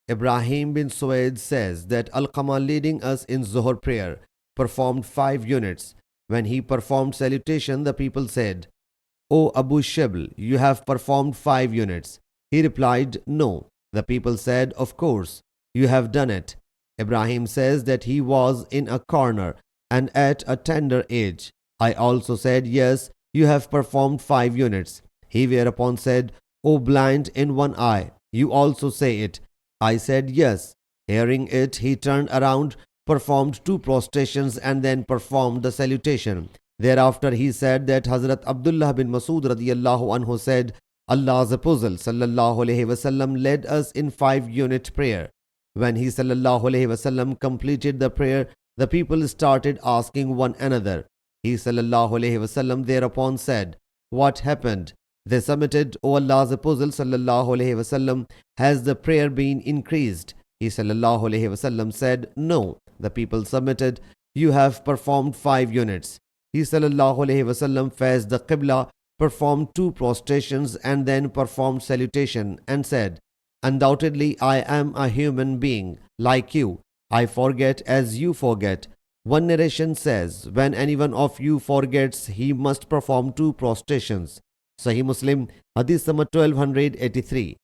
Ibrahim bin Suwaid says that Alqama, leading us in Zuhr prayer, performed 5 units. When he performed salutation, the people said, O Abu Shibl, you have performed 5 units. He replied, No. The people said, Of course, you have done it. Ibrahim says that he was in a corner and at a tender age. I also said, Yes, you have performed 5 units. He whereupon said, O blind in one eye, you also say it. I said, Yes. Hearing it, he turned around, performed 2 prostrations, and then performed the salutation. Thereafter he said that Hazrat Abdullah bin Masud radiyallahu anhu said, Allah's Apostle sallallahu alaihi wasallam led us in 5 unit prayer. When he sallallahu alaihi wasallam completed the prayer, the people started asking one another. He sallallahu alaihi wasallam thereupon said, What happened? They submitted, O Allah's Apostle sallallahu alaihi wasallam, has the prayer been increased? He sallallahu alaihi wasallam said, No. The people submitted, You have performed 5 units. He sallallahu alaihi wasallam faced the Qibla, performed 2 prostrations, and then performed salutation and said, Undoubtedly I am a human being like you. I forget as you forget. One narration says, when any one of you forgets, he must perform 2 prostrations. Sahih Muslim Hadith number 1283.